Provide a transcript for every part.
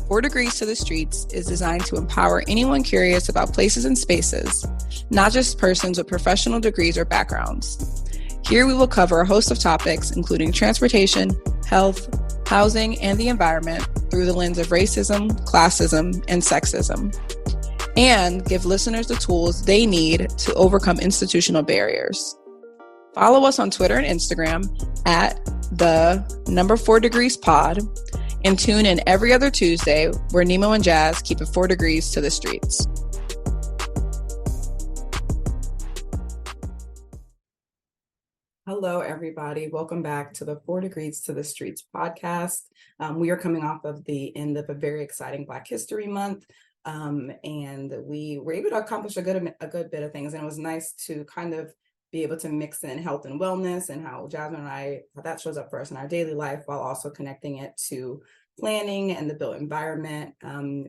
4 Degrees to the Streets is designed to empower anyone curious about places and spaces, not just persons with professional degrees or backgrounds. Here we will cover a host of topics, including transportation, health, housing, and the environment through the lens of racism, classism, and sexism, and give listeners the tools they need to overcome institutional barriers. Follow us on Twitter and Instagram at the 4 Degrees Pod, and tune in every other Tuesday where Nemo and Jazz keep it 4 degrees to the streets. Hello, everybody. Welcome back to the 4 Degrees to the Streets podcast. We are coming off of the end of a very exciting Black History Month, and we were able to accomplish a good bit of things. And it was nice to kind of be able to mix in health and wellness and how Jasmine and I, how that shows up for us in our daily life, while also connecting it to planning and the built environment.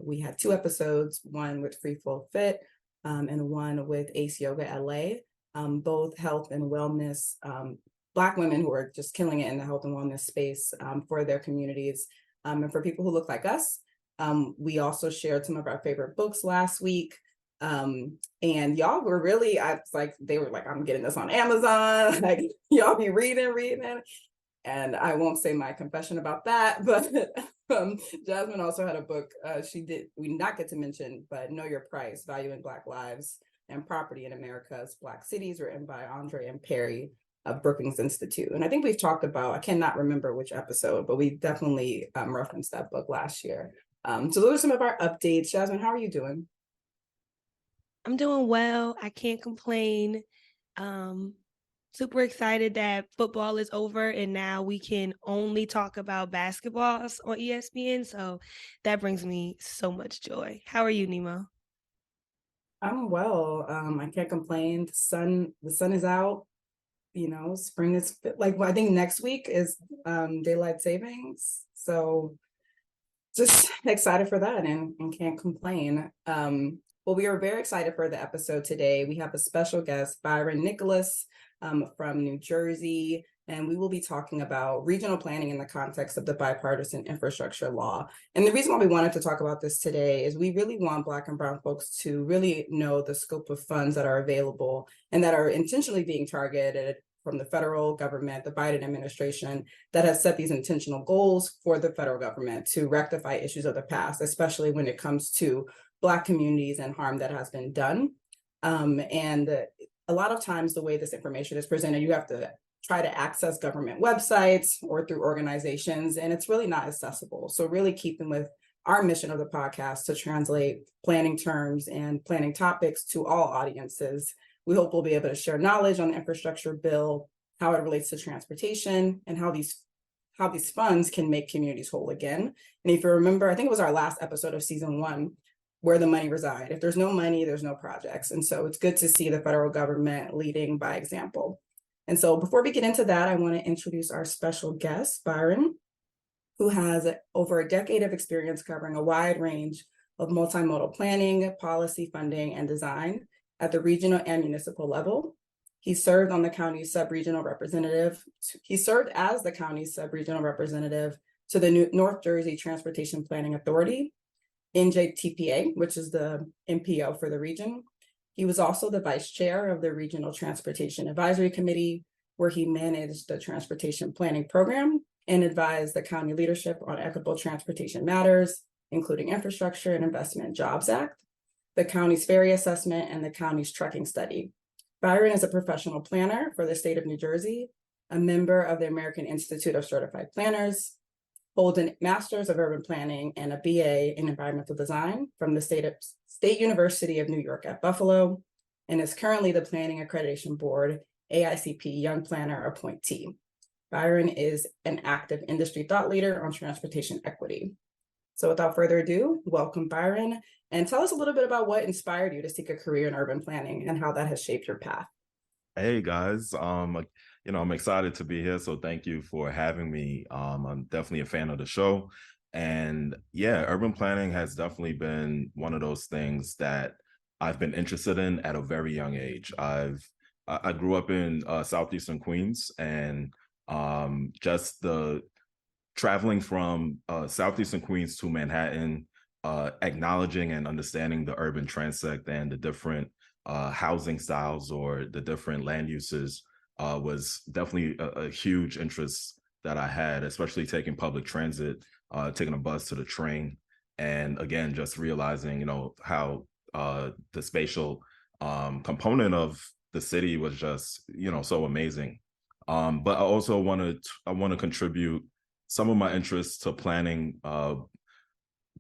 We had 2 episodes, one with Free Flow Fit and one with Ace Yoga LA, both health and wellness, Black women who are just killing it in the health and wellness space for their communities. And for people who look like us, we also shared some of our favorite books last week. And y'all were really, they were like, I'm getting this on Amazon, like y'all be reading. And I won't say my confession about that, but Jasmine also had a book we not get to mention, but Know Your Price, Valuing Black Lives and Property in America's Black Cities, written by Andre and Perry of Brookings Institute. And I think we've talked about, I cannot remember which episode, but we definitely referenced that book last year. So those are some of our updates. Jasmine, how are you doing? I'm doing well. I can't complain. Super excited that football is over and now we can only talk about basketballs on ESPN. So that brings me so much joy. How are you, Nemo? I'm well. I can't complain. The sun is out. You know, spring is I think next week is daylight savings. So just excited for that and can't complain. Well, we are very excited for the episode today. We have a special guest, Byron Nicholas, from New Jersey, and we will be talking about regional planning in the context of the Bipartisan Infrastructure Law. And the reason why we wanted to talk about this today is we really want Black and Brown folks to really know the scope of funds that are available and that are intentionally being targeted from the federal government, the Biden administration, that has set these intentional goals for the federal government to rectify issues of the past, especially when it comes to Black communities and harm that has been done. And a lot of times the way this information is presented, you have to try to access government websites or through organizations, and it's really not accessible. So really keeping with our mission of the podcast to translate planning terms and planning topics to all audiences, we hope we'll be able to share knowledge on the infrastructure bill, how it relates to transportation, and how these funds can make communities whole again. And if you remember, I think it was our last episode of season 1, where the money reside. If there's no money, there's no projects. And so it's good to see the federal government leading by example. And so before we get into that, I want to introduce our special guest, Byron, who has over a decade of experience covering a wide range of multi-modal planning, policy, funding, and design at the regional and municipal level. He served on the county's sub-regional representative. He served as the county's sub-regional representative to the North Jersey Transportation Planning Authority, NJTPA, which is the MPO for the region. He was also the vice chair of the Regional Transportation Advisory Committee, where he managed the transportation planning program and advised the county leadership on equitable transportation matters, including Infrastructure and Investment and Jobs Act, the county's ferry assessment, and the county's trucking study. Byron is a professional planner for the state of New Jersey, a member of the American Institute of Certified Planners, holds a Master's of Urban Planning and a BA in Environmental Design from the State University of New York at Buffalo, and is currently the Planning Accreditation Board, AICP Young Planner appointee. Byron is an active industry thought leader on transportation equity. So without further ado, welcome Byron, and tell us a little bit about what inspired you to seek a career in urban planning and how that has shaped your path. Hey guys, I'm excited to be here, so thank you for having me. I'm definitely a fan of the show, and yeah, urban planning has definitely been one of those things that I've been interested in at a very young age. I grew up in southeastern Queens, and just the traveling from southeastern Queens to Manhattan, acknowledging and understanding the urban transect and the different housing styles or the different land uses was definitely a huge interest that I had, especially taking public transit, taking a bus to the train. And again, just realizing, how the spatial component of the city was just, so amazing. But I also want to contribute some of my interests to planning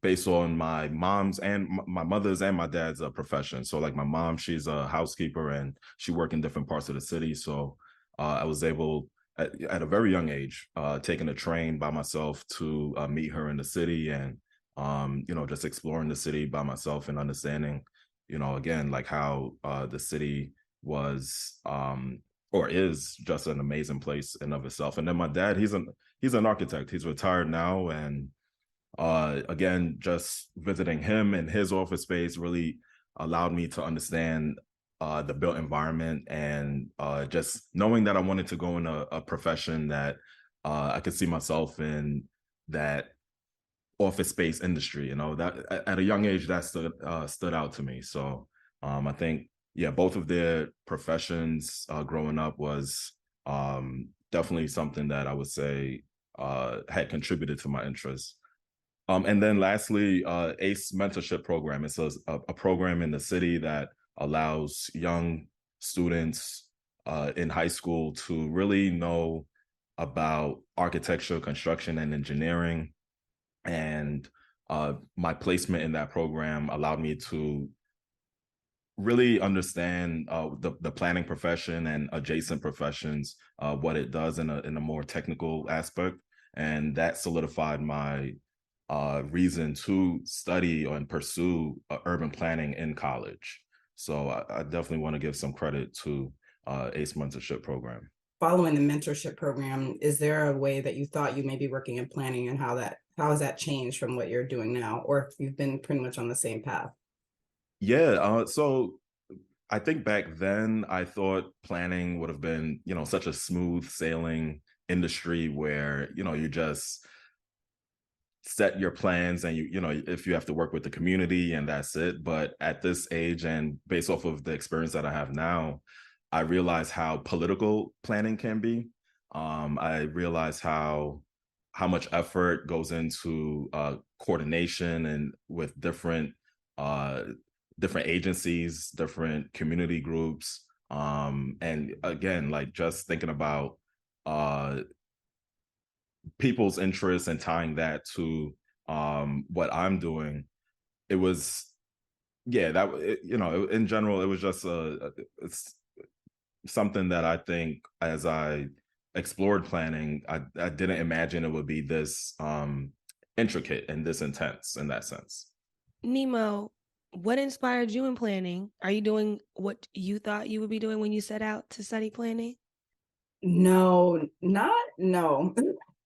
based on my mom's and my mother's and my dad's profession. So like my mom, she's a housekeeper and she worked in different parts of the city. So I was able at a very young age, taking a train by myself to meet her in the city and, just exploring the city by myself and understanding, again, like how the city was or is just an amazing place in of itself. And then my dad, he's an architect. He's retired now, and again, just visiting him and his office space really allowed me to understand the built environment and just knowing that I wanted to go in a profession that I could see myself in, that office space industry. That at a young age that stood out to me. So I think, yeah, both of their professions growing up was definitely something that I would say had contributed to my interests. And then lastly, ACE mentorship program. It's a program in the city that allows young students in high school to really know about architecture, construction, and engineering. And my placement in that program allowed me to really understand the planning profession and adjacent professions, what it does in a more technical aspect. And that solidified my reason to study and pursue urban planning in college. So I definitely want to give some credit to ACE mentorship program. Following the mentorship program, is there a way that you thought you may be working in planning, and how has that changed from what you're doing now, or if you've been pretty much on the same path? Yeah, so I think back then I thought planning would have been, such a smooth sailing industry where, you just set your plans and if you have to work with the community and that's it. But at this age and based off of the experience that I have now, I realize how political planning can be. I realize how much effort goes into coordination and with different agencies, different community groups. And again, like just thinking about people's interests and tying that to what I'm doing, it was, yeah, in general, it was just it's something that I think as I explored planning, I didn't imagine it would be this intricate and this intense in that sense. Nemo, what inspired you in planning? Are you doing what you thought you would be doing when you set out to study planning? No, no, no,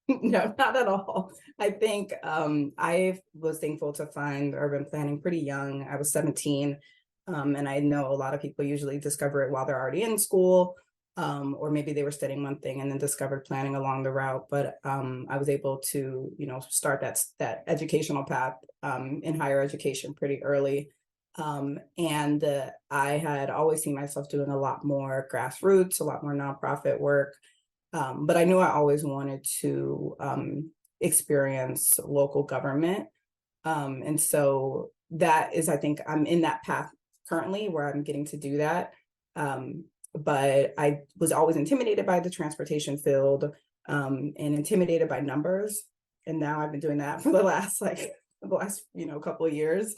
not at all. I think I was thankful to find urban planning pretty young. I was 17, and I know a lot of people usually discover it while they're already in school, or maybe they were studying one thing and then discovered planning along the route. But I was able to, start that educational path in higher education pretty early. And I had always seen myself doing a lot more grassroots, a lot more nonprofit work. But I knew I always wanted to experience local government. And so that is, I think I'm in that path currently where I'm getting to do that. But I was always intimidated by the transportation field and intimidated by numbers. And now I've been doing that for the last couple of years.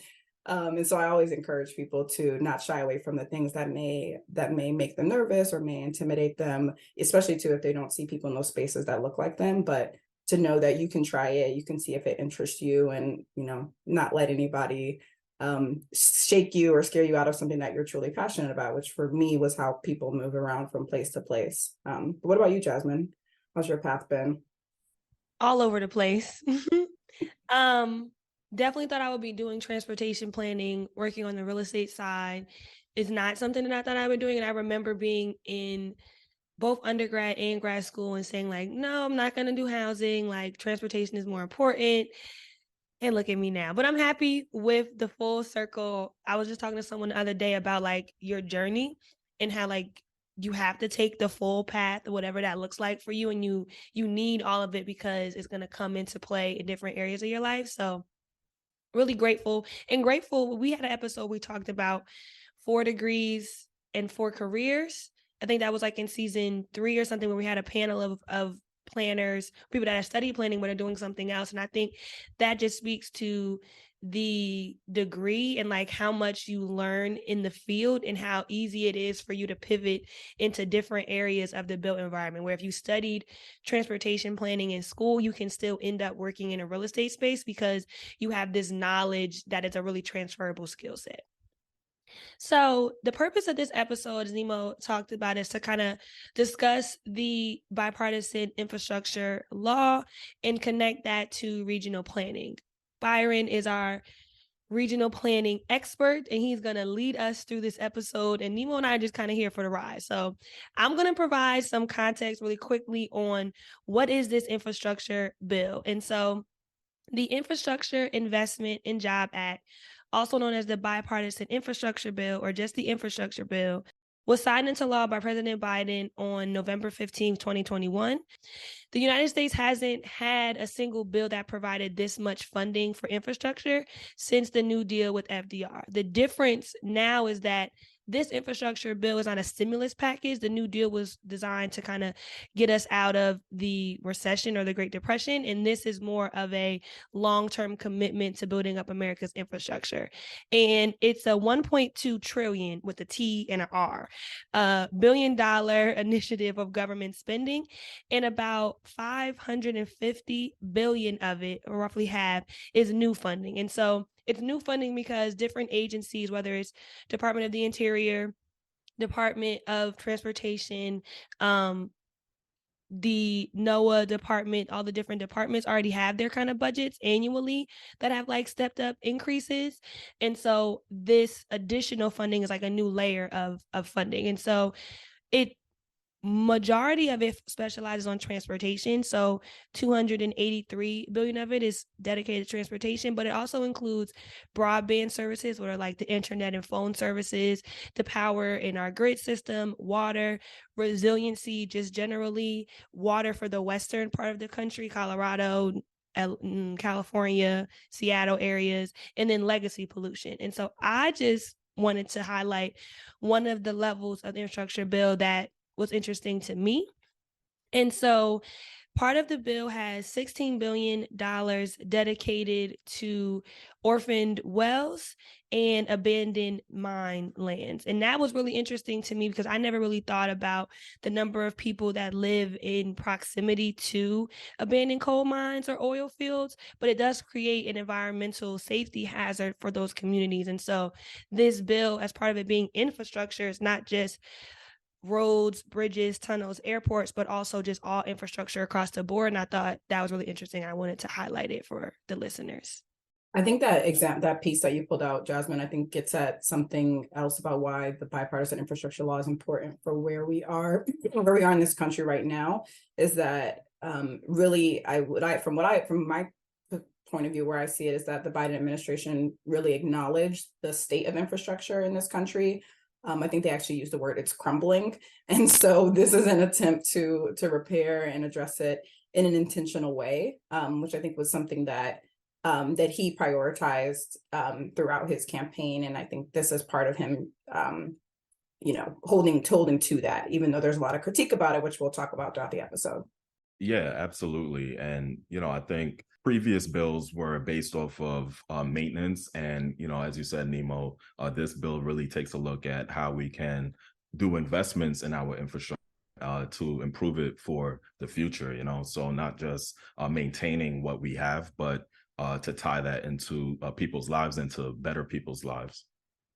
And so I always encourage people to not shy away from the things that may make them nervous or may intimidate them, especially too if they don't see people in those spaces that look like them. But to know that you can try it, you can see if it interests you, and not let anybody shake you or scare you out of something that you're truly passionate about, which for me was how people move around from place to place. But what about you, Jasmine? How's your path been? All over the place. Definitely thought I would be doing transportation planning, working on the real estate side. It's not something that I thought I would be doing. And I remember being in both undergrad and grad school and saying like, no, I'm not going to do housing. Like transportation is more important. And look at me now. But I'm happy with the full circle. I was just talking to someone the other day about like your journey and how like you have to take the full path, whatever that looks like for you. And you need all of it because it's going to come into play in different areas of your life. So really grateful. We had an episode we talked about 4 degrees and 4 careers. I think that was like in season 3 or something, where we had a panel of planners, people that have studied planning but are doing something else. And I think that just speaks to the degree and like how much you learn in the field and how easy it is for you to pivot into different areas of the built environment, where if you studied transportation planning in school, you can still end up working in a real estate space because you have this knowledge that it's a really transferable skill set. So the purpose of this episode, as Nemo talked about, is to kind of discuss the bipartisan infrastructure law and connect that to regional planning. Byron is our regional planning expert, and he's going to lead us through this episode. And Nemo and I are just kind of here for the ride. So I'm going to provide some context really quickly on what is this infrastructure bill. And so the Infrastructure Investment and Job Act, also known as the Bipartisan Infrastructure Bill or just the Infrastructure Bill, was signed into law by President Biden on November 15, 2021. The United States hasn't had a single bill that provided this much funding for infrastructure since the New Deal with FDR. The difference now is that this infrastructure bill is not a stimulus package. The New Deal was designed to kind of get us out of the recession or the Great Depression. And this is more of a long-term commitment to building up America's infrastructure. And it's a 1.2 trillion with a T and an R, $1 billion initiative of government spending, and about 550 billion of it, or roughly half, is new funding. And so it's new funding because different agencies, whether it's Department of the Interior, Department of Transportation, the NOAA department, all the different departments already have their kind of budgets annually that have like stepped up increases. And so this additional funding is like a new layer of funding. And so majority of it specializes on transportation. So 283 billion of it is dedicated to transportation, but it also includes broadband services, what are like the internet and phone services, the power in our grid system, water, resiliency, just generally water for the western part of the country, Colorado, California, Seattle areas, and then legacy pollution. And so I just wanted to highlight one of the levels of the infrastructure bill that was interesting to me. And so part of the bill has $16 billion dedicated to orphaned wells and abandoned mine lands. And that was really interesting to me because I never really thought about the number of people that live in proximity to abandoned coal mines or oil fields, but it does create an environmental safety hazard for those communities. And so this bill, as part of it being infrastructure, is not just roads, bridges, tunnels, airports, but also just all infrastructure across the board. And I thought that was really interesting. I wanted to highlight it for the listeners. I think that piece that you pulled out, Jasmine, I think gets at something else about why the bipartisan infrastructure law is important for where we are in this country right now, is that really from my point of view, where I see it is that the Biden administration really acknowledged the state of infrastructure in this country. I think they actually used the word, it's crumbling. And so this is an attempt to repair and address it in an intentional way, which I think was something that he prioritized throughout his campaign. And I think this is part of him, holding to that, even though there's a lot of critique about it, which we'll talk about throughout the episode. Yeah, absolutely. And, I think previous bills were based off of maintenance. And, as you said, Nemo, this bill really takes a look at how we can do investments in our infrastructure to improve it for the future, so not just maintaining what we have, but to tie that into people's lives and to better people's lives.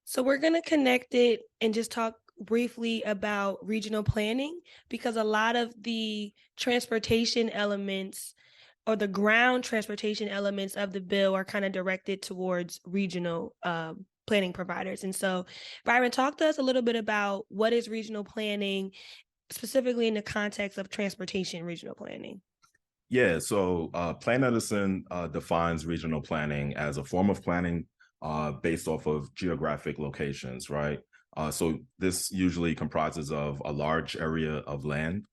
So we're going to connect it and just talk briefly about regional planning, because a lot of the transportation elements or the ground transportation elements of the bill are kind of directed towards regional planning providers. And so Byron, talk to us a little bit about what is regional planning specifically in the context of transportation regional planning? Yeah, so Plan Edison defines regional planning as a form of planning based off of geographic locations, right? So this usually comprises of a large area of land,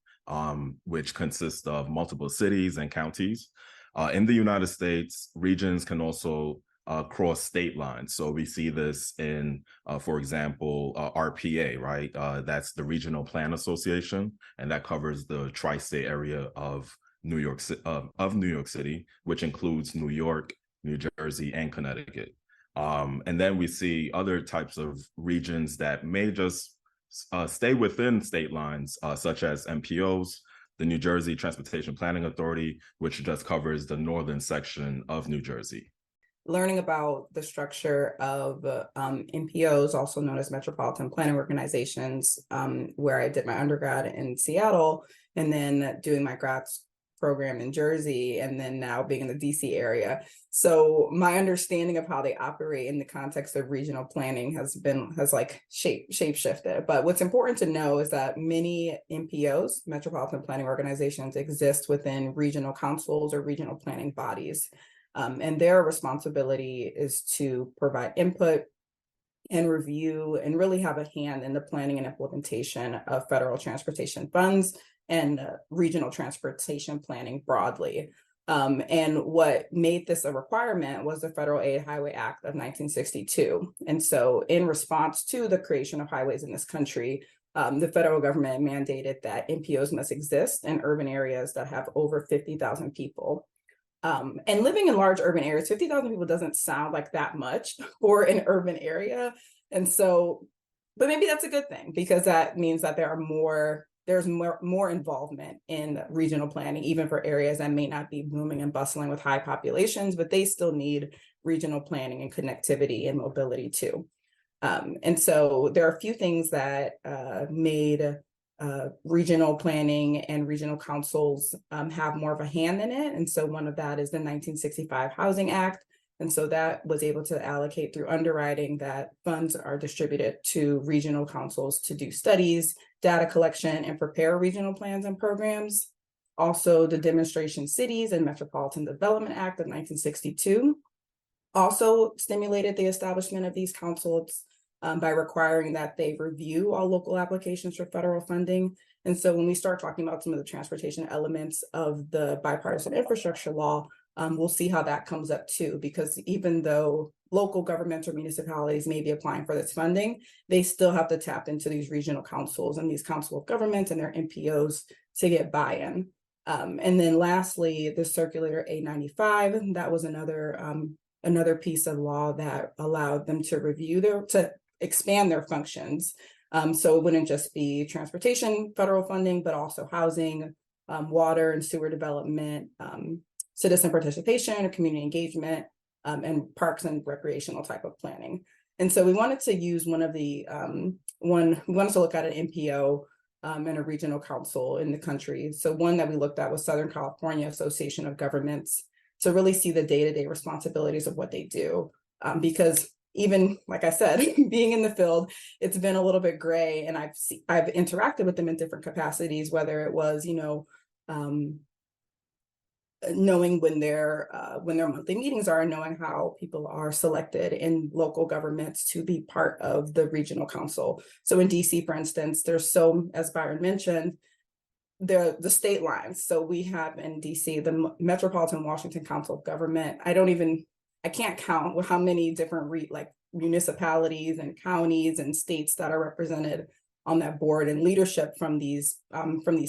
which consists of multiple cities and counties. In the United States, regions can also cross state lines. So we see this in, for example, RPA, right? That's the Regional Plan Association, and that covers the tri-state area of New York City, which includes New York, New Jersey, and Connecticut. And then we see other types of regions that may just stay within state lines, such as MPOs, the New Jersey Transportation Planning Authority, which just covers the northern section of New Jersey. Learning about the structure of MPOs, also known as metropolitan planning organizations, where I did my undergrad in Seattle, and then doing my grad program in Jersey, and then now being in the DC area. So my understanding of how they operate in the context of regional planning has like shape shifted. But what's important to know is that many MPOs, metropolitan planning organizations, exist within regional councils or regional planning bodies. And their responsibility is to provide input and review and really have a hand in the planning and implementation of federal transportation funds and regional transportation planning broadly. And what made this a requirement was the Federal Aid Highway Act of 1962. And so in response to the creation of highways in this country, the federal government mandated that MPOs must exist in urban areas that have over 50,000 people. And living in large urban areas, 50,000 people doesn't sound like that much for an urban area. And so, but maybe that's a good thing, because that means that there's more involvement in regional planning, even for areas that may not be booming and bustling with high populations, but they still need regional planning and connectivity and mobility too. And so there are a few things that made regional planning and regional councils have more of a hand in it. And so one of that is the 1965 Housing Act. And so that was able to allocate through underwriting that funds are distributed to regional councils to do studies, data collection, and prepare regional plans and programs. Also, the Demonstration Cities and Metropolitan Development Act of 1962 also stimulated the establishment of these councils by requiring that they review all local applications for federal funding. And so when we start talking about some of the transportation elements of the Bipartisan Infrastructure Law, we'll see how that comes up too, because even though local governments or municipalities may be applying for this funding, they still have to tap into these regional councils and these council of governments and their MPOs to get buy-in. And then lastly, the Circulator A95, that was another piece of law that allowed them to to expand their functions. So it wouldn't just be transportation federal funding, but also housing, water and sewer development, citizen participation or community engagement, and parks and recreational type of planning. And so we wanted to use we wanted to look at an MPO and a regional council in the country. So one that we looked at was Southern California Association of Governments, to really see the day-to-day responsibilities of what they do. Because even, like I said, being in the field, it's been a little bit gray, and I've interacted with them in different capacities, whether it was, knowing when their monthly meetings are, and knowing how people are selected in local governments to be part of the regional council. So in DC, for instance, there's as Byron mentioned, the state lines. So we have in DC, the Metropolitan Washington Council of Government. I can't count how many different municipalities and counties and states that are represented on that board, and leadership from these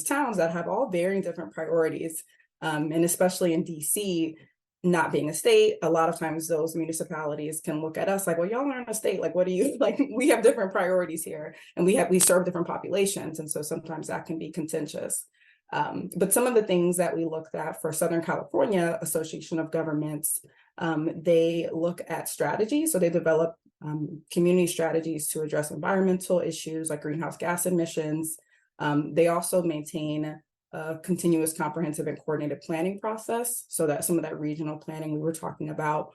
towns that have all varying different priorities. And especially in DC, not being a state, a lot of times those municipalities can look at us like, well, y'all aren't a state. Like, what do you like? We have different priorities here, and we serve different populations. And so sometimes that can be contentious. But some of the things that we looked at for Southern California Association of Governments, they look at strategy. So they develop community strategies to address environmental issues like greenhouse gas emissions. They also maintain a continuous, comprehensive, and coordinated planning process, so that some of that regional planning we were talking about.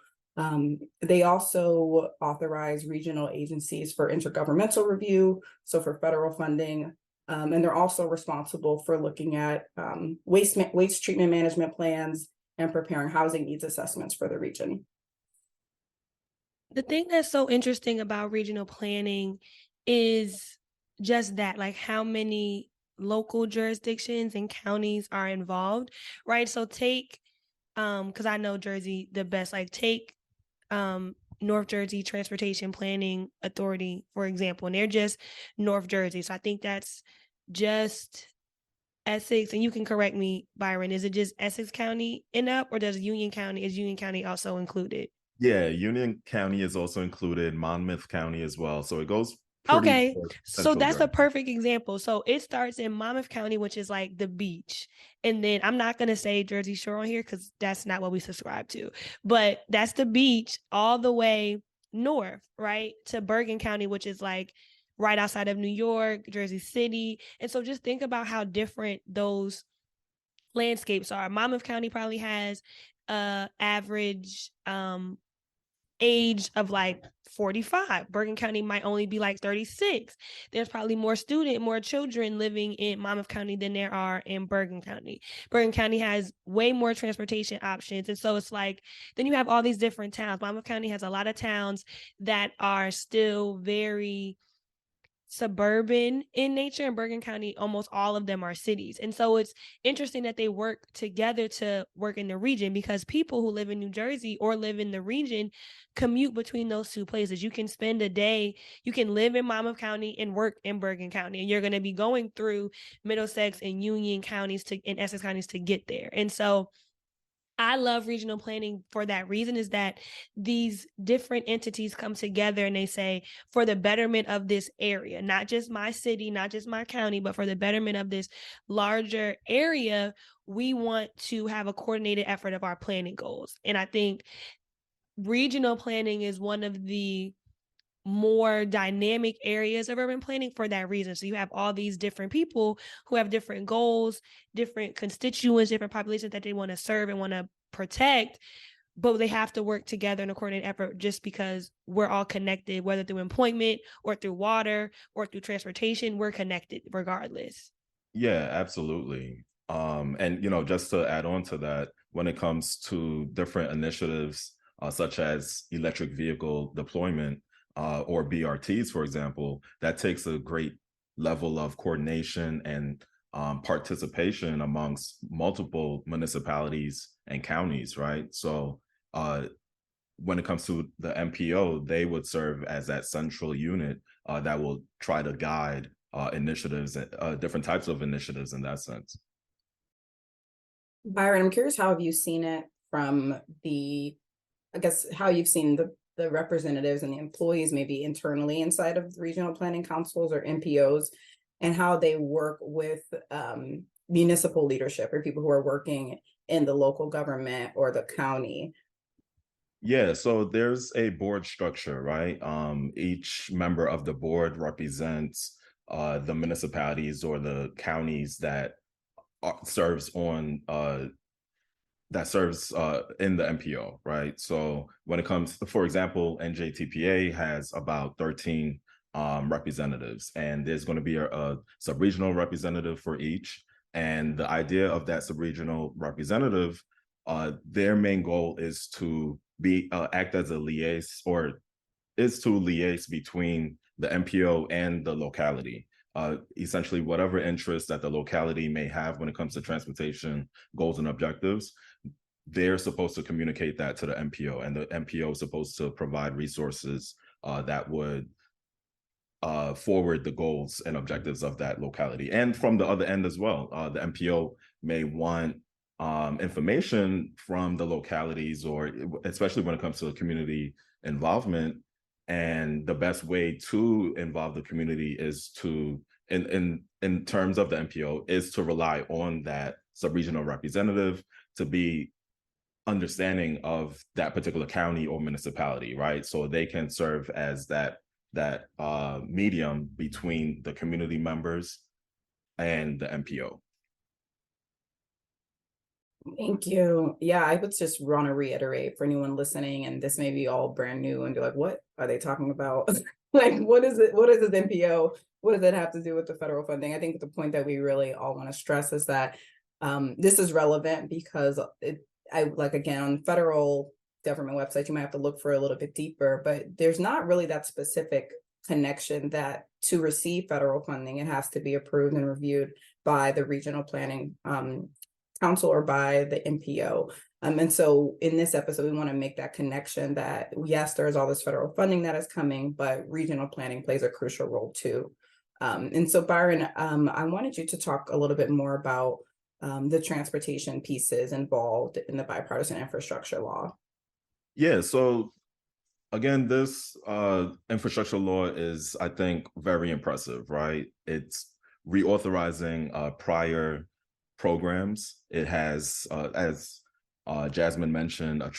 They also authorize regional agencies for intergovernmental review. So for federal funding, And they're also responsible for looking at waste treatment management plans and preparing housing needs assessments for the region. The thing that's so interesting about regional planning is just that, like how many local jurisdictions and counties are involved, right? So take, because I know Jersey the best, like take North Jersey Transportation Planning Authority, for example, and they're just North Jersey. So I think that's just Essex, and you can correct me, Byron, is it just Essex County and up, or is Union County also included? Yeah, Union County is also included, Monmouth County as well. So it goes pretty Okay, so central that's a Jersey. perfect example. So it starts in Monmouth County, which is like the beach. And then I'm not going to say Jersey Shore on here because that's not what we subscribe to. But that's the beach all the way north, right, to Bergen County, which is like right outside of New York, Jersey City. And so just think about how different those landscapes are. Monmouth County probably has average age of like 45. Bergen County might only be like 36. There's probably more children living in Monmouth County than there are in Bergen County. Bergen County has way more transportation options. And so it's like, then you have all these different towns. Monmouth County has a lot of towns that are still very suburban in nature. In Bergen County, almost all of them are cities. And so it's interesting that they work together to work in the region, because people who live in New Jersey or live in the region commute between those two places. You can spend a day, you can live in Monmouth County and work in Bergen County, and you're going to be going through Middlesex and Union counties and Essex counties to get there. And so I love regional planning for that reason, is that these different entities come together and they say, for the betterment of this area, not just my city, not just my county, but for the betterment of this larger area, we want to have a coordinated effort of our planning goals. And I think regional planning is one of the more dynamic areas of urban planning for that reason. So you have all these different people who have different goals, different constituents, different populations that they want to serve and want to protect, but they have to work together in a coordinated effort, just because we're all connected, whether through employment or through water or through transportation, we're connected regardless. Yeah, absolutely. And just to add on to that, when it comes to different initiatives, such as electric vehicle deployment, or BRTs, for example, that takes a great level of coordination and participation amongst multiple municipalities and counties, right? So when it comes to the MPO, they would serve as that central unit that will try to guide initiatives, different types of initiatives in that sense. Byron, I'm curious, how have you seen it from how you've seen the representatives and the employees maybe internally inside of regional planning councils or MPOs, and how they work with municipal leadership or people who are working in the local government or the county? Yeah, so there's a board structure, right? Each member of the board represents the municipalities or the counties that serves in the MPO, right? So when it comes to, for example, NJTPA has about 13 representatives, and there's going to be a sub-regional representative for each. And the idea of that sub-regional representative, their main goal is to act as a liaison, or is to liaise between the MPO and the locality. Essentially, whatever interest that the locality may have when it comes to transportation goals and objectives, they're supposed to communicate that to the MPO, and the MPO is supposed to provide resources that would forward the goals and objectives of that locality. And from the other end as well, the MPO may want information from the localities, or especially when it comes to community involvement. And the best way to involve the community is to, in terms of the MPO, is to rely on that sub-regional representative to be understanding of that particular county or municipality, right? So they can serve as that medium between the community members and the MPO. Thank you. Yeah, I would just want to reiterate for anyone listening, and this may be all brand new and be like, what are they talking about? Like, what is it? What is this NPO? What does it have to do with the federal funding? I think the point that we really all want to stress is that this is relevant because again, on federal government websites, you might have to look for a little bit deeper, but there's not really that specific connection that to receive federal funding, it has to be approved and reviewed by the regional planning council or by the NPO. And so in this episode, we want to make that connection that yes, there is all this federal funding that is coming, but regional planning plays a crucial role too. And so Byron, I wanted you to talk a little bit more about the transportation pieces involved in the bipartisan infrastructure law. Yeah, so again, this infrastructure law is, I think, very impressive, right? It's reauthorizing prior programs. It has, as Jasmine mentioned, $1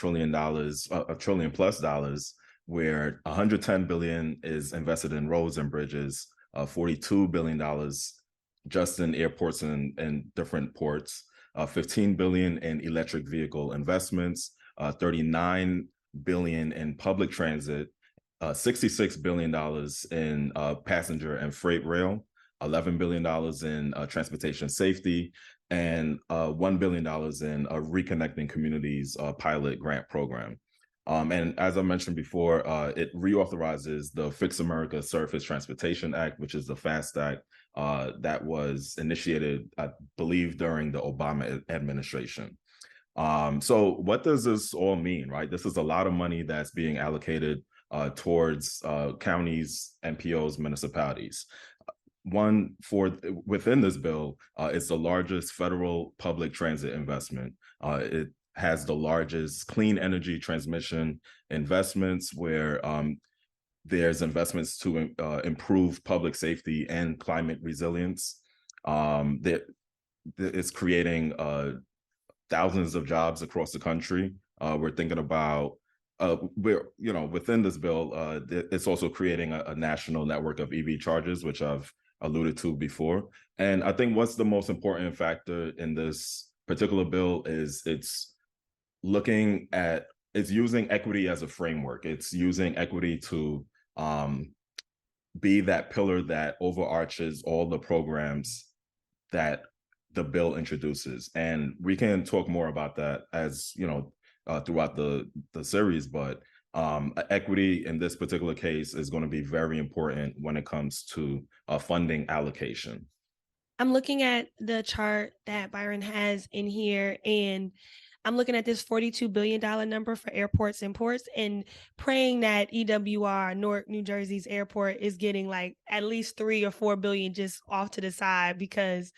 trillion plus dollars, where 110 billion is invested in roads and bridges, $42 billion just in airports and different ports, 15 billion in electric vehicle investments, 39 billion in public transit, $66 billion in passenger and freight rail, $11 billion in transportation safety, and $1 billion in a Reconnecting Communities pilot grant program. And as I mentioned before, it reauthorizes the Fix America Surface Transportation Act, which is the FAST Act that was initiated, I believe, during the Obama administration. So what does this all mean, right? This is a lot of money that's being allocated towards counties, NPOs, municipalities. One within this bill, it's the largest federal public transit investment. It has the largest clean energy transmission investments, where there's investments to improve public safety and climate resilience. That it's creating thousands of jobs across the country. We're thinking about within this bill, it's also creating a national network of EV chargers, which I've alluded to before. And I think what's the most important factor in this particular bill is it's using equity as a framework. It's using equity to be that pillar that overarches all the programs that the bill introduces. And we can talk more about that as throughout the series, but equity in this particular case is going to be very important when it comes to funding allocation. I'm looking at the chart that Byron has in here, and I'm looking at this $42 billion number for airports and ports, and praying that EWR, Newark, New Jersey's airport, is getting like at least 3 or 4 billion just off to the side, because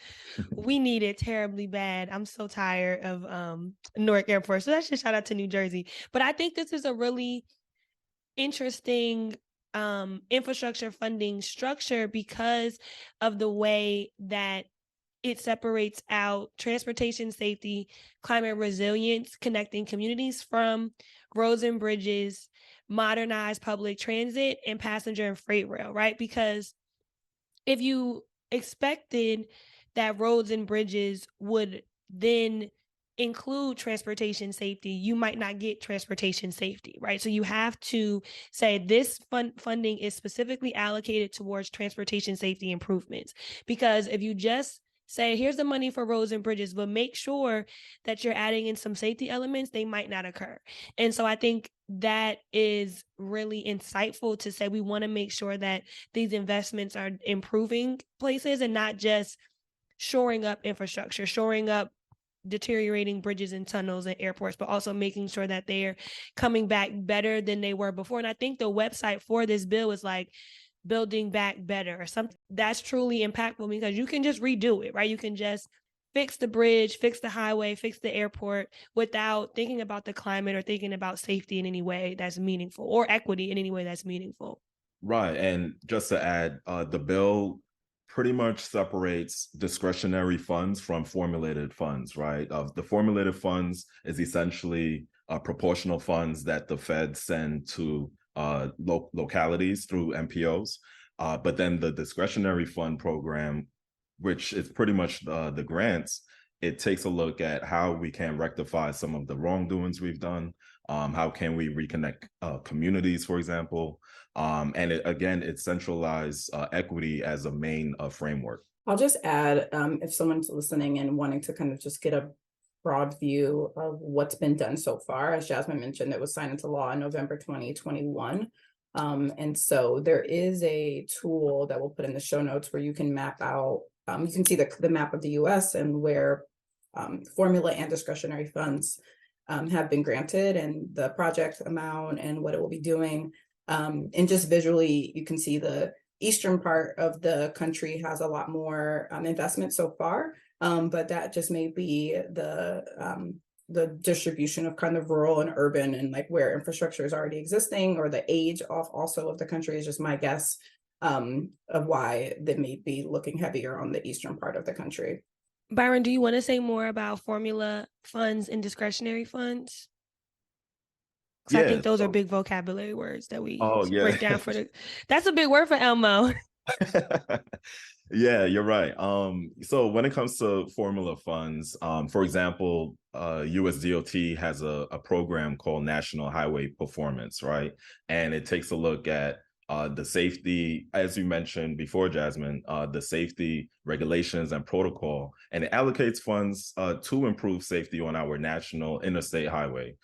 we need it terribly bad. I'm so tired of Newark Airport. So that's just shout out to New Jersey. But I think this is a really interesting infrastructure funding structure because of the way that it separates out transportation safety, climate resilience, connecting communities from roads and bridges, modernized public transit, and passenger and freight rail, right? Because if you expected that roads and bridges would then include transportation safety, you might not get transportation safety, right? So you have to say this funding is specifically allocated towards transportation safety improvements. Because if you just say, here's the money for roads and bridges, but make sure that you're adding in some safety elements, they might not occur. And so I think that is really insightful to say we want to make sure that these investments are improving places and not just shoring up infrastructure, shoring up deteriorating bridges and tunnels and airports, but also making sure that they're coming back better than they were before. And I think the website for this bill is like building back better or something that's truly impactful, because you can just redo it, right? You can just fix the bridge, fix the highway, fix the airport without thinking about the climate or thinking about safety in any way that's meaningful, or equity in any way that's meaningful. Right. And just to add, the bill pretty much separates discretionary funds from formulated funds, right? The formulated funds is essentially proportional funds that the Fed send to localities through NPOs. But then the discretionary fund program, which is pretty much the grants, it takes a look at how we can rectify some of the wrongdoings we've done. How can we reconnect communities, for example? And it centralized equity as a main framework. I'll just add, if someone's listening and wanting to kind of just get a broad view of what's been done so far, as Jasmine mentioned, it was signed into law in November 2021. And so there is a tool that we'll put in the show notes where you can map out, you can see the map of the US and where formula and discretionary funds have been granted and the project amount and what it will be doing. And just visually, you can see the eastern part of the country has a lot more investment so far, but that just may be the distribution of kind of rural and urban and like where infrastructure is already existing, or the age of also of the country is just my guess of why they may be looking heavier on the eastern part of the country. Byron, do you want to say more about formula funds and discretionary funds? Because I think those are big vocabulary words that we break down for the. That's a big word for Elmo. Yeah, you're right. So when it comes to formula funds, for example, USDOT has a program called National Highway Performance, right? And it takes a look at the safety, as you mentioned before, Jasmine, the safety regulations and protocol, and it allocates funds to improve safety on our national interstate highway.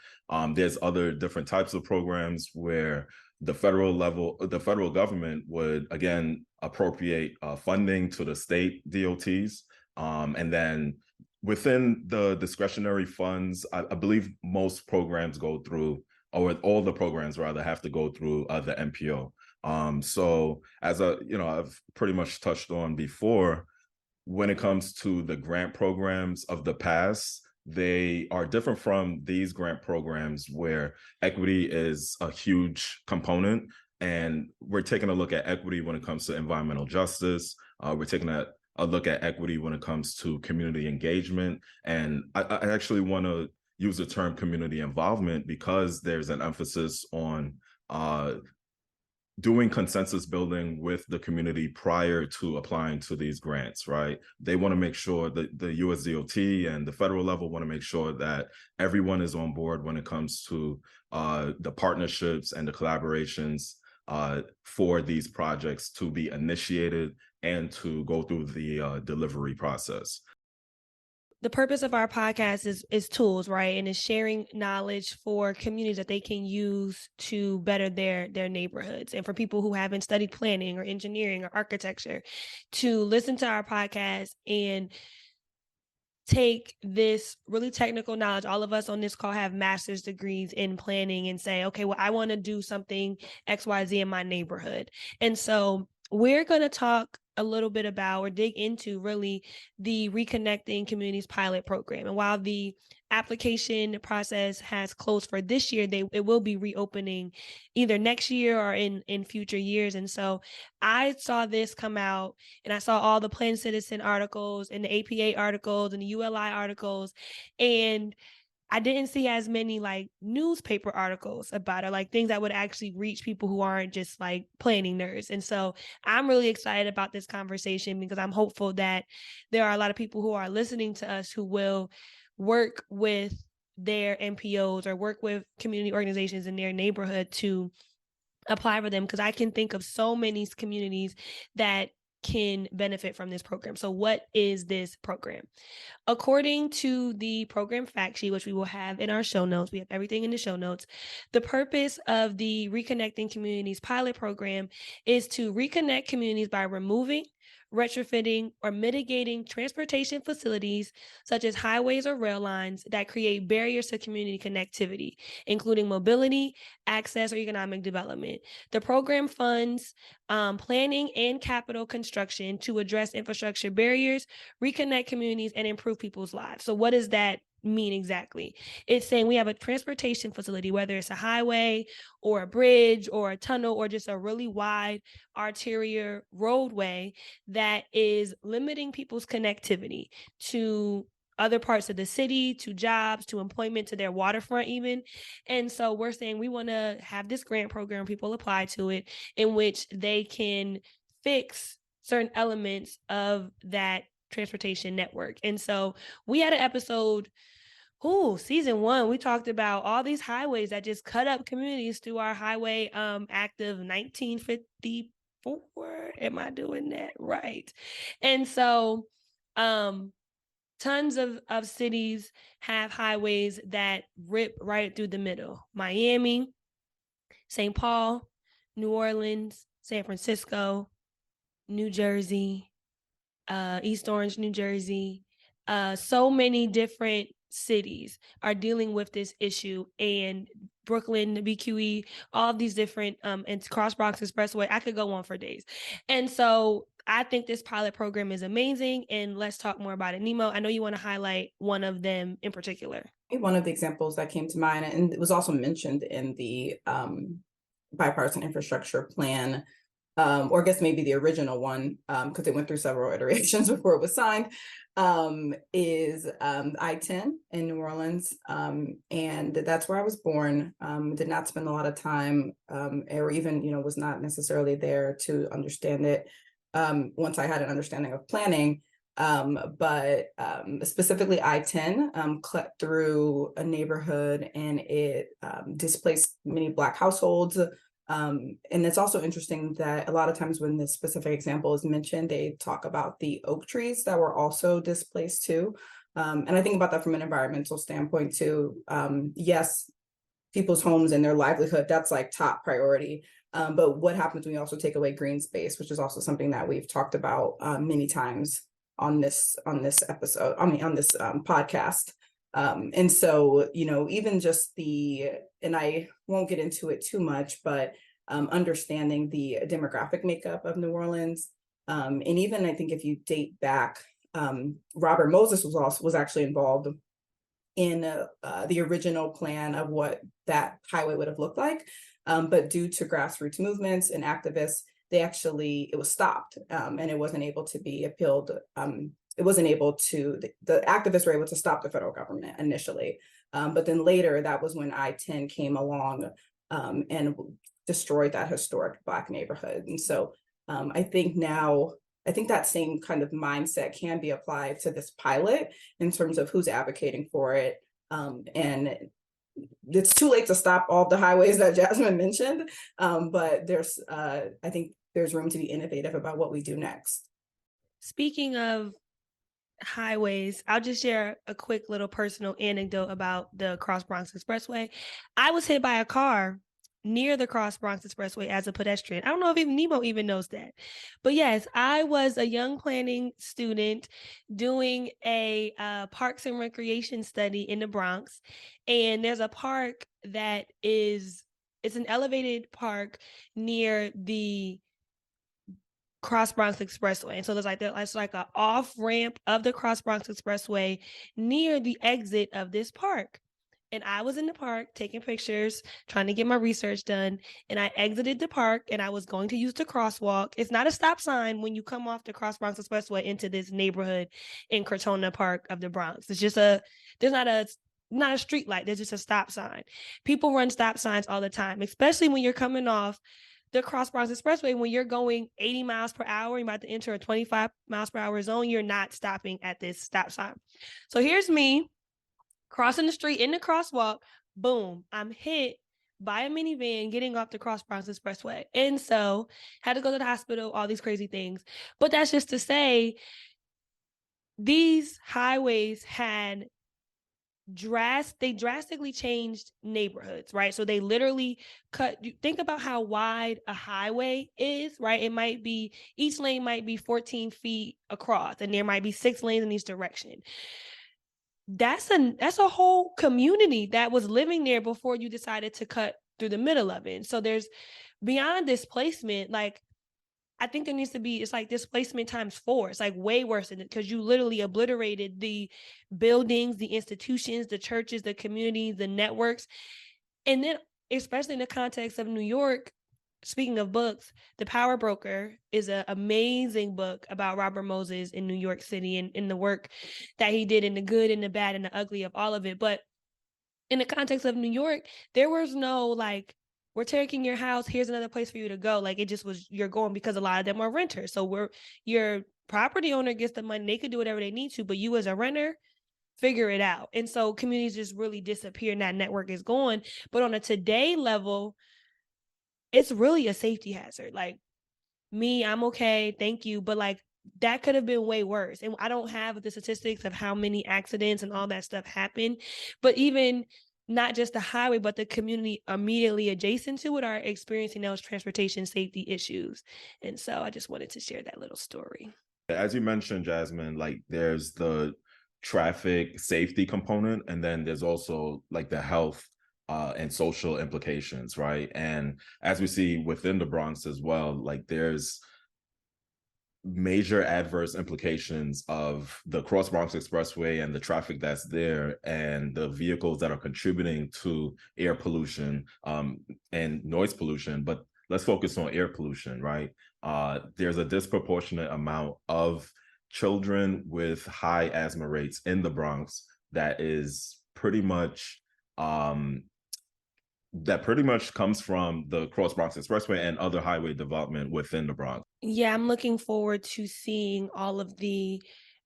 There's other different types of programs where the federal government would, again, appropriate funding to the state DOTs. And then within the discretionary funds, I believe most programs go through, or all the programs rather, have to go through the MPO. So as I've pretty much touched on before, when it comes to the grant programs of the past, they are different from these grant programs where equity is a huge component. And we're taking a look at equity when it comes to environmental justice. We're taking a look at equity when it comes to community engagement. And I actually want to use the term community involvement because there's an emphasis on doing consensus building with the community prior to applying to these grants, right? They want to make sure that the USDOT and the federal level want to make sure that everyone is on board when it comes to the partnerships and the collaborations for these projects to be initiated and to go through the delivery process. The purpose of our podcast is tools, right? And is sharing knowledge for communities that they can use to better their neighborhoods. And for people who haven't studied planning or engineering or architecture to listen to our podcast and take this really technical knowledge. All of us on this call have master's degrees in planning and say, okay, well, I want to do something XYZ in my neighborhood. And so we're going to talk a little bit about or dig into really the Reconnecting Communities pilot program. And while the application process has closed for this year, it will be reopening either next year or in future years. And so I saw this come out and I saw all the Plan Citizen articles and the APA articles and the ULI articles, and I didn't see as many like newspaper articles about it, like things that would actually reach people who aren't just like planning nerds. And so I'm really excited about this conversation because I'm hopeful that there are a lot of people who are listening to us who will work with their MPOs or work with community organizations in their neighborhood to apply for them, because I can think of so many communities that can benefit from this program. So what is this program? According to the program fact sheet, which we will have in our show notes, we have everything in the show notes. The purpose of the Reconnecting Communities pilot program is to reconnect communities by removing, retrofitting, or mitigating transportation facilities such as highways or rail lines that create barriers to community connectivity, including mobility, access, or economic development. The program funds planning and capital construction to address infrastructure barriers, reconnect communities, and improve people's lives. So what does that mean exactly? It's saying we have a transportation facility, whether it's a highway or a bridge or a tunnel or just a really wide arterial roadway that is limiting people's connectivity to other parts of the city, to jobs, to employment, to their waterfront even. And so we're saying we want to have this grant program, people apply to it, in which they can fix certain elements of that transportation network. And so we had an episode, season 1, we talked about all these highways that just cut up communities through our Highway Act of 1954. Am I doing that right? And so tons of cities have highways that rip right through the middle. Miami, St. Paul, New Orleans, San Francisco, New Jersey, East Orange, New Jersey. So many different cities are dealing with this issue, and Brooklyn, the BQE, all of these different, and Cross Bronx Expressway. I could go on for days. And so I think this pilot program is amazing, and let's talk more about it. Nemo, I know you want to highlight one of them in particular. One of the examples that came to mind, and it was also mentioned in the bipartisan infrastructure plan, or I guess maybe the original one, because it went through several iterations before it was signed, is I-10 in New Orleans. And that's where I was born. Did not spend a lot of time, or even, was not necessarily there to understand it once I had an understanding of planning. But specifically I-10 cut through a neighborhood, and it displaced many Black households. And it's also interesting that a lot of times when this specific example is mentioned, they talk about the oak trees that were also displaced too. And I think about that from an environmental standpoint too. Yes, people's homes and their livelihood, that's like top priority. But what happens when we also take away green space, which is also something that we've talked about many times on this episode, on this podcast. And so, even just and I won't get into it too much, but understanding the demographic makeup of New Orleans. And even I think if you date back, Robert Moses was actually involved in the original plan of what that highway would have looked like. But due to grassroots movements and activists, it was stopped, and it wasn't able to be appealed. It wasn't able to, the activists were able to stop the federal government initially. But then later, that was when I-10 came along and destroyed that historic Black neighborhood. And so I think that same kind of mindset can be applied to this pilot in terms of who's advocating for it. And it's too late to stop all the highways that Jasmine mentioned, but I think there's room to be innovative about what we do next. Speaking of highways, I'll just share a quick little personal anecdote about the Cross Bronx Expressway. I was hit by a car near the Cross Bronx Expressway as a pedestrian. I don't know if even Nemo even knows that. But yes, I was a young planning student doing a parks and recreation study in the Bronx. And there's a park that it's an elevated park near the Cross Bronx Expressway. And so there's like an off ramp of the Cross Bronx Expressway near the exit of this park. And I was in the park taking pictures, trying to get my research done. And I exited the park and I was going to use the crosswalk. It's not a stop sign when you come off the Cross Bronx Expressway into this neighborhood in Crotona Park of the Bronx. It's just there's not a street light. There's just a stop sign. People run stop signs all the time, especially when you're coming off the Cross Bronx Expressway. When you're going 80 miles per hour, you're about to enter a 25 miles per hour zone, you're not stopping at this stop sign. So here's me crossing the street in the crosswalk. Boom, I'm hit by a minivan getting off the Cross Bronx Expressway. And so had to go to the hospital, all these crazy things. But that's just to say, these highways had drastically changed neighborhoods, right? So they literally think about how wide a highway is, right? Each lane might be 14 feet across, and there might be 6 lanes in each direction. That's a whole community that was living there before you decided to cut through the middle of it. So there's, beyond displacement, like, I think there needs to be, it's like displacement times 4. It's like way worse than it, because you literally obliterated the buildings, the institutions, the churches, the communities, the networks. And then, especially in the context of New York, speaking of books, The Power Broker is an amazing book about Robert Moses in New York City and the work that he did, and the good and the bad and the ugly of all of it. But in the context of New York, there was no we're taking your house. Here's another place for you to go. Like, it just was, you're going because a lot of them are renters. So your property owner gets the money. They could do whatever they need to, but you as a renter, figure it out. And so communities just really disappear and that network is gone. But on a today level, it's really a safety hazard. Like, me, I'm okay, thank you. But like, that could have been way worse. And I don't have the statistics of how many accidents and all that stuff happened. But even not just the highway, but the community immediately adjacent to it are experiencing those transportation safety issues. And so I just wanted to share that little story. As you mentioned, Jasmine, like there's the traffic safety component, and then there's also like the health and social implications, right? And as we see within the Bronx as well, like there's major adverse implications of the Cross Bronx Expressway and the traffic that's there and the vehicles that are contributing to air pollution and noise pollution. But let's focus on air pollution, right? There's a disproportionate amount of children with high asthma rates in the Bronx that is pretty much comes from the Cross Bronx Expressway and other highway development within the Bronx. Yeah, I'm looking forward to seeing all of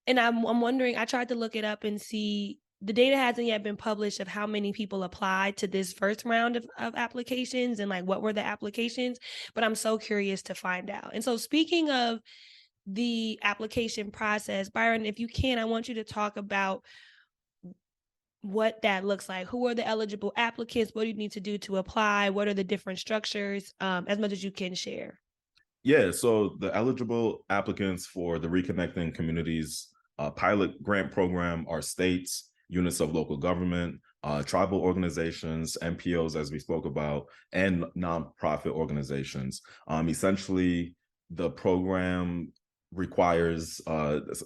and I'm wondering, I tried to look it up and see, the data hasn't yet been published of how many people applied to this first round of applications and like what were the applications, but I'm so curious to find out. And so speaking of the application process, Byron, if you can, I want you to talk about what that looks like. Who are the eligible applicants? What do you need to do to apply? What are the different structures? As much as you can share. Yeah, so the eligible applicants for the Reconnecting Communities pilot grant program are states, units of local government, tribal organizations, NPOs, as we spoke about, and nonprofit organizations. Essentially, the program requires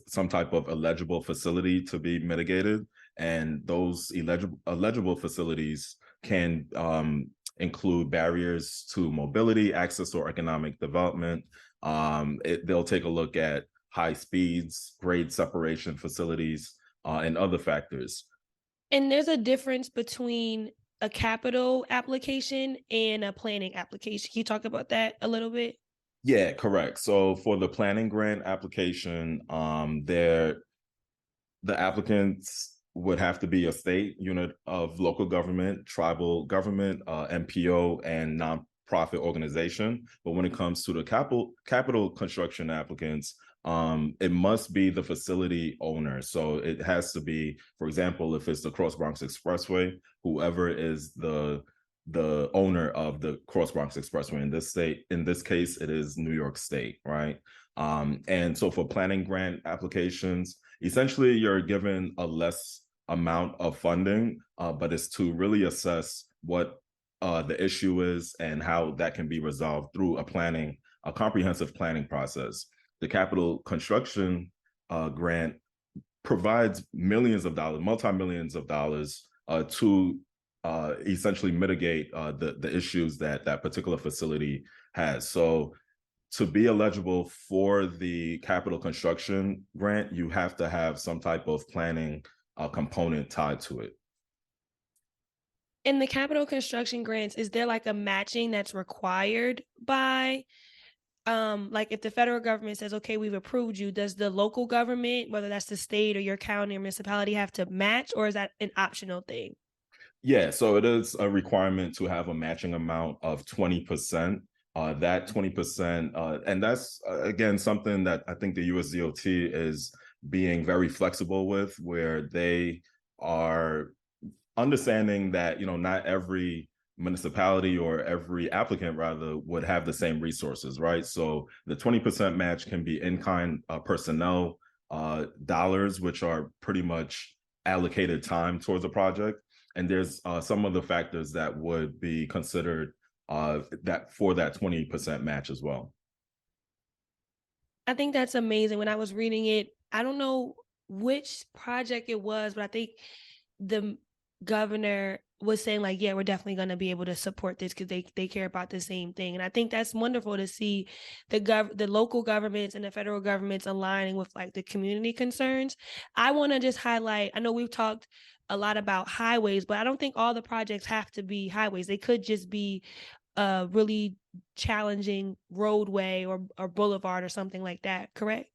some type of eligible facility to be mitigated, and those eligible facilities can include barriers to mobility, access, or economic development. They'll take a look at high speeds, grade separation facilities, and other factors. And there's a difference between a capital application and a planning application. Can you talk about that a little bit? Yeah, correct. So for the planning grant application, the applicants would have to be a state, unit of local government, tribal government, NPO, and nonprofit organization. But when it comes to the capital construction applicants, it must be the facility owner. So it has to be, for example, if it's the Cross Bronx Expressway, whoever is the owner of the Cross Bronx Expressway in this case, it is New York State, right? And so for planning grant applications, essentially you're given a less amount of funding, but it's to really assess what the issue is and how that can be resolved through a comprehensive planning process. The capital construction grant provides millions of dollars, multi-millions of dollars to essentially mitigate the issues that particular facility has. So to be eligible for the capital construction grant, you have to have some type of planning component tied to it. In the capital construction grants, is there like a matching that's required by, like if the federal government says, okay, we've approved you, does the local government, whether that's the state or your county or municipality, have to match, or is that an optional thing? Yeah, so it is a requirement to have a matching amount of 20%. That 20%, and that's again something that I think the USDOT is being very flexible with, where they are understanding that not every municipality or every applicant rather would have the same resources, right? So the 20% match can be in-kind personnel dollars, which are pretty much allocated time towards a project. And there's some of the factors that would be considered that for that 20% match as well. I think that's amazing. When I was reading it, I don't know which project it was, but I think the governor was saying like, yeah, we're definitely going to be able to support this because they care about the same thing. And I think that's wonderful to see the local governments and the federal governments aligning with like the community concerns. I want to just highlight, I know we've talked a lot about highways, but I don't think all the projects have to be highways. They could just be a really challenging roadway or boulevard or something like that, correct?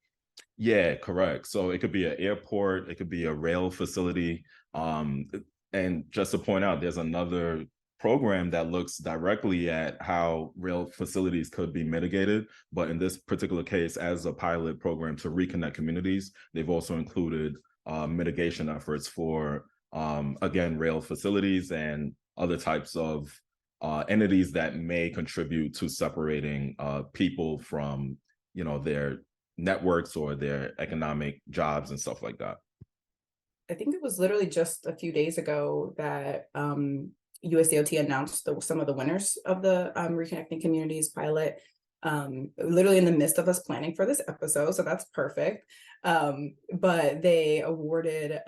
Yeah, correct. So it could be an airport, it could be a rail facility. And just to point out, there's another program that looks directly at how rail facilities could be mitigated. But in this particular case, as a pilot program to reconnect communities, they've also included mitigation efforts for, again, rail facilities and other types of entities that may contribute to separating people from, their networks or their economic jobs and stuff like that. I think it was literally just a few days ago that USDOT announced some of the winners of the Reconnecting Communities pilot, literally in the midst of us planning for this episode. So that's perfect. But they awarded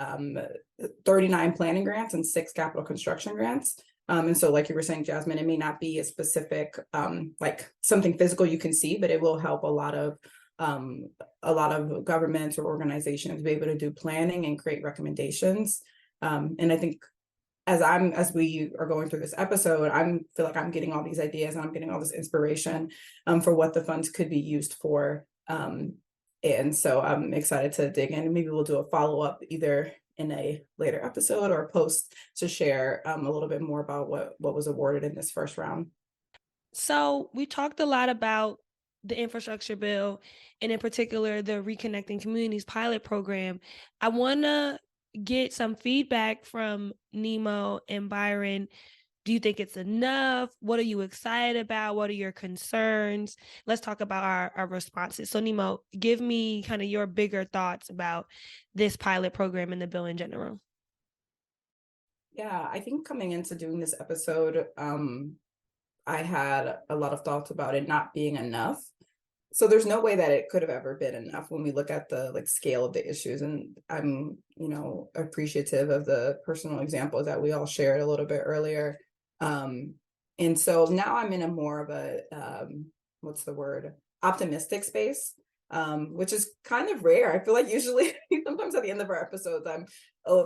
39 planning grants and 6 capital construction grants. And so like you were saying, Jasmine, it may not be a specific, like something physical you can see, but it will help a lot of governments or organizations be able to do planning and create recommendations. And I think as we are going through this episode, feel like I'm getting all these ideas and I'm getting all this inspiration for what the funds could be used for. And so I'm excited to dig in. Maybe we'll do a follow-up either in a later episode or a post to share a little bit more about what was awarded in this first round. So we talked a lot about the infrastructure bill, and in particular, the Reconnecting Communities pilot program. I want to get some feedback from Nemo and Byron. Do you think it's enough? What are you excited about? What are your concerns? Let's talk about our responses. So Nemo, give me kind of your bigger thoughts about this pilot program and the bill in general. Yeah, I think coming into doing this episode, I had a lot of thoughts about it not being enough. So there's no way that it could have ever been enough when we look at the scale of the issues. And I'm, appreciative of the personal examples that we all shared a little bit earlier. And so now I'm in a more of a, optimistic space, which is kind of rare. I feel like usually sometimes at the end of our episodes, I'm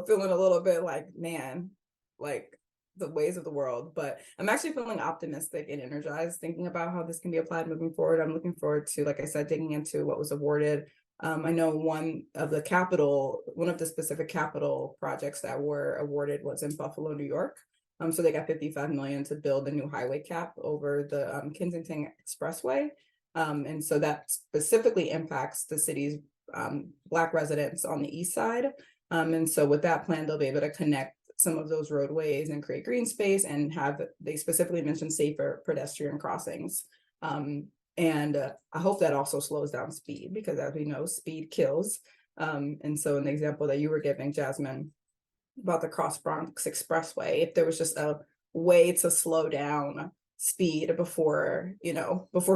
feeling a little bit like, man, like the ways of the world, but I'm actually feeling optimistic and energized thinking about how this can be applied moving forward. I'm looking forward to, like I said, digging into what was awarded. I know one of the specific capital projects that were awarded was in Buffalo, New York. So they got $55 million to build a new highway cap over the Kensington Expressway. And so that specifically impacts the city's Black residents on the east side. And so with that plan, they'll be able to connect some of those roadways and create green space and they specifically mentioned safer pedestrian crossings. And I hope that also slows down speed, because as we know, speed kills. And so in the example that you were giving, Jasmine, about the Cross Bronx Expressway, if there was just a way to slow down speed before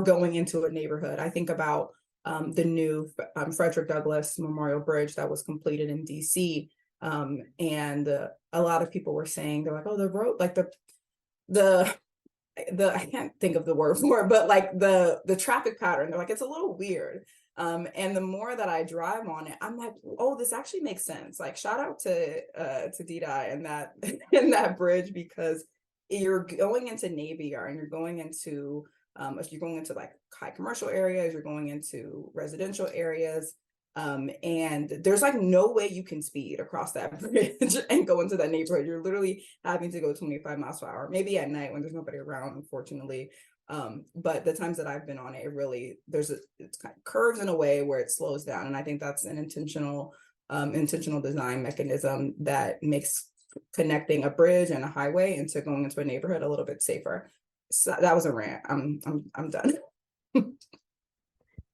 going into a neighborhood. I think about the new Frederick Douglass Memorial Bridge that was completed in DC. And a lot of people were saying, they're like, oh, the road, like the I can't think of the word for it, but like the traffic pattern, they're like, it's a little weird. And the more that I drive on it, I'm like, oh, this actually makes sense. Like, shout out to D-Dye and that in that bridge, because you're going into Navy Yard and you're going into like high commercial areas, you're going into residential areas. And there's like no way you can speed across that bridge and go into that neighborhood. You're literally having to go 25 miles per hour, maybe at night when there's nobody around, unfortunately. But the times that I've been on it, it's kind of curves in a way where it slows down. And I think that's an intentional design mechanism that makes connecting a bridge and a highway into going into a neighborhood a little bit safer. So that was a rant. I'm done.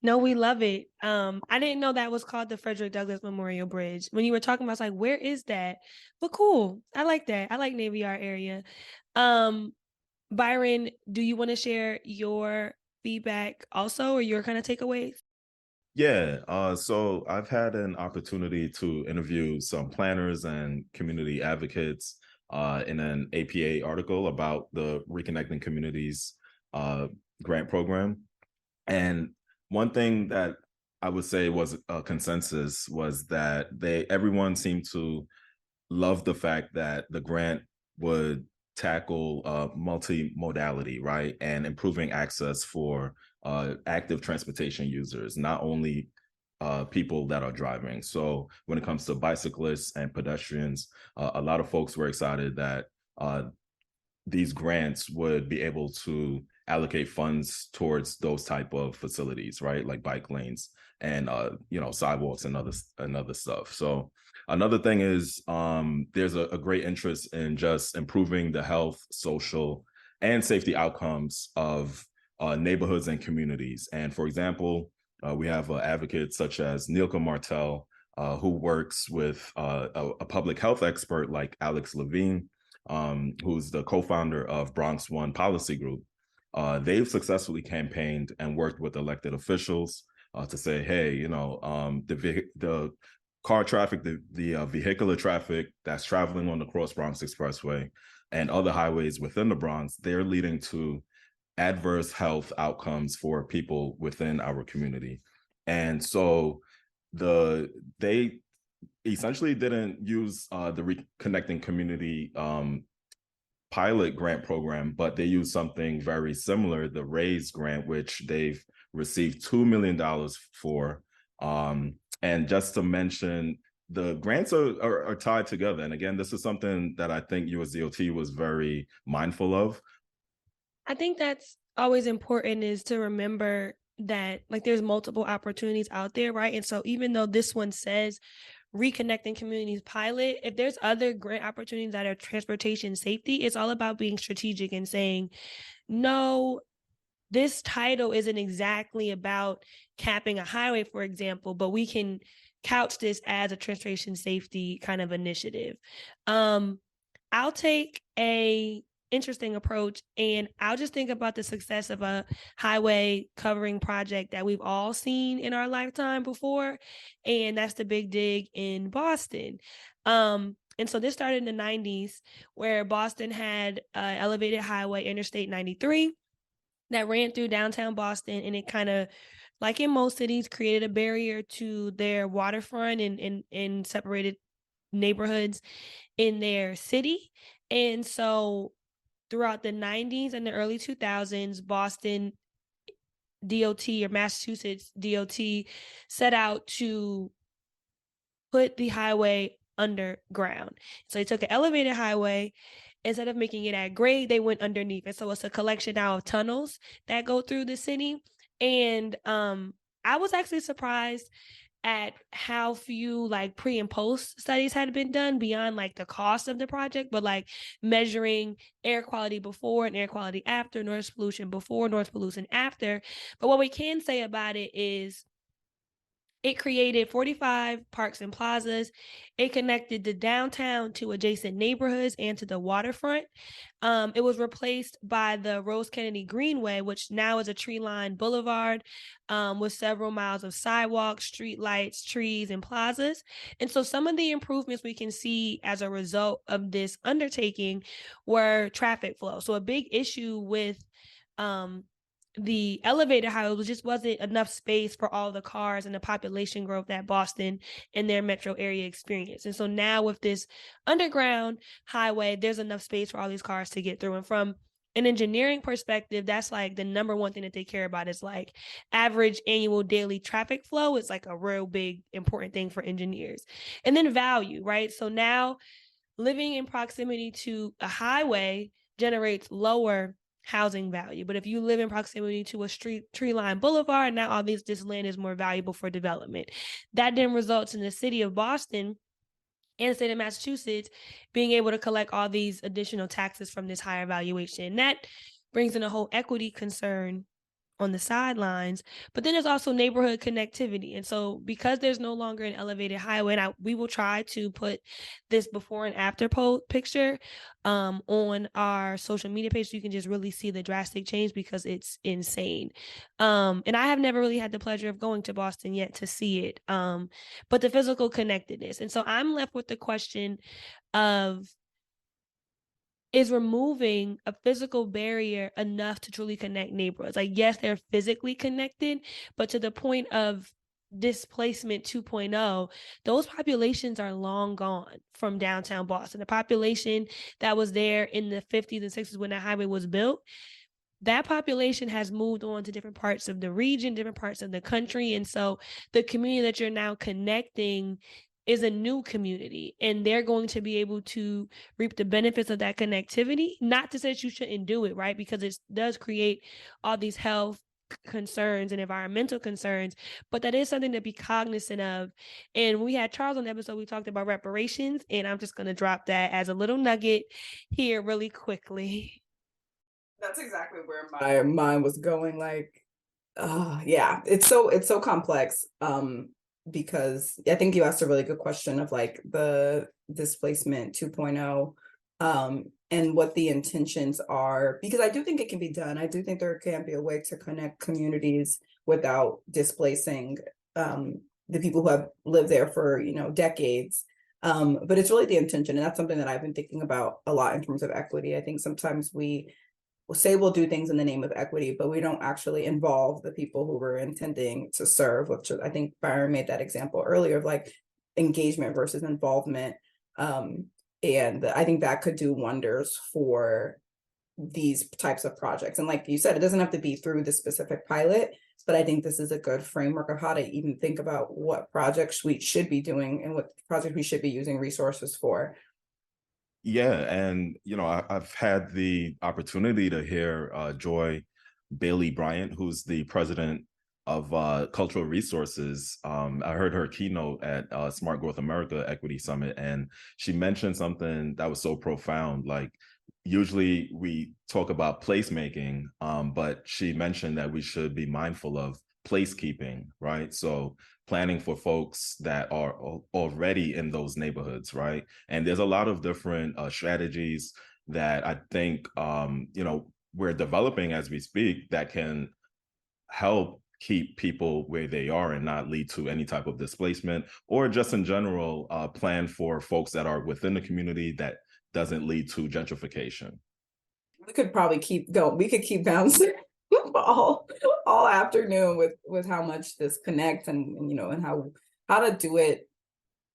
No, we love it. I didn't know that was called the Frederick Douglass Memorial Bridge. When you were talking about, I was like, where is that? But cool. I like that. I like Navy Yard area. Byron, do you want to share your feedback also, or your kind of takeaways? Yeah, so I've had an opportunity to interview some planners and community advocates in an APA article about the Reconnecting Communities grant program. And one thing that I would say was a consensus was that everyone seemed to love the fact that the grant would tackle multi-modality, right? And improving access for active transportation users, not only people that are driving. So when it comes to bicyclists and pedestrians, a lot of folks were excited that these grants would be able to allocate funds towards those type of facilities, right? Like bike lanes and sidewalks and other stuff. So another thing is there's a great interest in just improving the health, social, and safety outcomes of neighborhoods and communities. And for example, we have advocates such as Nilka Martel, who works with a public health expert like Alex Levine, who's the co-founder of Bronx One Policy Group. They've successfully campaigned and worked with elected officials to say, hey, the car traffic, the vehicular traffic that's traveling on the Cross Bronx Expressway and other highways within the Bronx, they're leading to adverse health outcomes for people within our community. And so they essentially didn't use the Reconnecting Community pilot grant program, but they used something very similar, the RAISE grant, which they've received $2 million for. And just to mention, the grants are tied together. And again, this is something that I think USDOT was very mindful of. I think that's always important, is to remember that like there's multiple opportunities out there, right? And so even though this one says Reconnecting Communities pilot, if there's other grant opportunities that are transportation safety, it's all about being strategic and saying, no, this title isn't exactly about capping a highway, for example, but we can couch this as a transportation safety kind of initiative. I'll take a interesting approach, and I'll just think about the success of a highway covering project that we've all seen in our lifetime before, and that's the Big Dig in Boston. And so this started in the 90s, where Boston had elevated highway, Interstate 93, that ran through downtown Boston, and it kind of, like in most cities, created a barrier to their waterfront and separated neighborhoods in their city. And so throughout the 90s and the early 2000s, Boston DOT, or Massachusetts DOT, set out to put the highway underground. So they took an elevated highway. Instead of making it at grade, they went underneath it. So it's a collection now of tunnels that go through the city. And I was actually surprised at how few like pre and post studies had been done beyond like the cost of the project, but like measuring air quality before and air quality after, noise pollution before, noise pollution after. But what we can say about it is it created 45 parks and plazas. It connected the downtown to adjacent neighborhoods and to the waterfront. It was replaced by the Rose Kennedy Greenway, which now is a tree-lined boulevard with several miles of sidewalks, street lights, trees, and plazas. And so some of the improvements we can see as a result of this undertaking were traffic flow. So a big issue with the elevated highway just wasn't enough space for all the cars and the population growth that Boston and their metro area experienced. And so now with this underground highway, there's enough space for all these cars to get through. And from an engineering perspective, that's like the number one thing that they care about, is like average annual daily traffic flow. It's like a real big important thing for engineers. And then value, right? So now living in proximity to a highway generates lower housing value. But if you live in proximity to a tree-lined boulevard, now this land is more valuable for development. That then results in the city of Boston and the state of Massachusetts being able to collect all these additional taxes from this higher valuation. And that brings in a whole equity concern on the sidelines. But then there's also neighborhood connectivity. And so because there's no longer an elevated highway, and we will try to put this before and after picture on our social media page, so you can just really see the drastic change, because it's insane. And I have never really had the pleasure of going to Boston yet to see it. But the physical connectedness. And so I'm left with the question of, is removing a physical barrier enough to truly connect neighborhoods? Like, yes, they're physically connected, but to the point of displacement 2.0, those populations are long gone from downtown Boston. The population that was there in the 50s and 60s when that highway was built, that population has moved on to different parts of the region, different parts of the country. And so the community that you're now connecting is a new community, and they're going to be able to reap the benefits of that connectivity. Not to say that you shouldn't do it, right? Because it does create all these health concerns and environmental concerns, but that is something to be cognizant of. And we had Charles on the episode, we talked about reparations, and I'm just going to drop that as a little nugget here really quickly. That's exactly where my mind was going. Like, yeah, it's so complex. Because I think you asked a really good question of like the displacement 2.0, and what the intentions are, because I do think it can be done. I do think there can be a way to connect communities without displacing the people who have lived there for, decades. But it's really the intention, and that's something that I've been thinking about a lot in terms of equity. I think sometimes we'll say we'll do things in the name of equity, but we don't actually involve the people who we're intending to serve, which I think Byron made that example earlier of like engagement versus involvement. And I think that could do wonders for these types of projects. And like you said, it doesn't have to be through the specific pilot, but I think this is a good framework of how to even think about what projects we should be doing and what projects we should be using resources for. Yeah, and I've had the opportunity to hear Joy Bailey Bryant, who's the president of Cultural Resources. I heard her keynote at Smart Growth America Equity Summit, and she mentioned something that was so profound. Like, usually we talk about placemaking, but she mentioned that we should be mindful of placekeeping, right? So planning for folks that are already in those neighborhoods, right? And there's a lot of different strategies that I think we're developing as we speak that can help keep people where they are and not lead to any type of displacement, or just in general plan for folks that are within the community that doesn't lead to gentrification. We could probably keep going. We could keep bouncing all afternoon with how much this connects, and and how to do it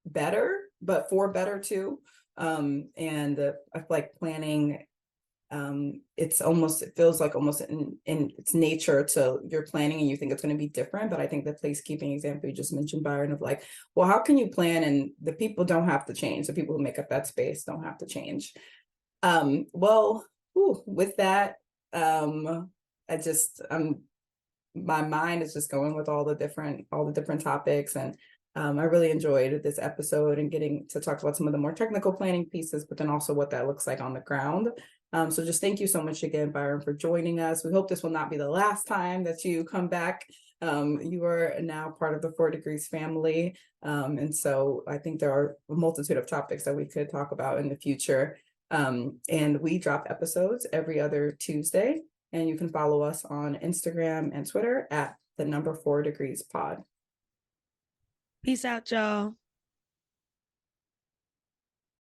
better, but for better too. And I feel like planning, it feels like almost in its nature to your planning, and you think it's going to be different. But I think the placekeeping example you just mentioned, Byron, of like, well, how can you plan and the people don't have to change? The people who make up that space don't have to change. Well, with that, my mind is just going with all the different topics, and I really enjoyed this episode and getting to talk about some of the more technical planning pieces, but then also what that looks like on the ground. So just thank you so much again, Byron, for joining us. We hope this will not be the last time that you come back. You are now part of the 4 Degrees family. And so I think there are a multitude of topics that we could talk about in the future. And we drop episodes every other Tuesday, and you can follow us on Instagram and Twitter at the number 4 Degrees pod. Peace out, y'all.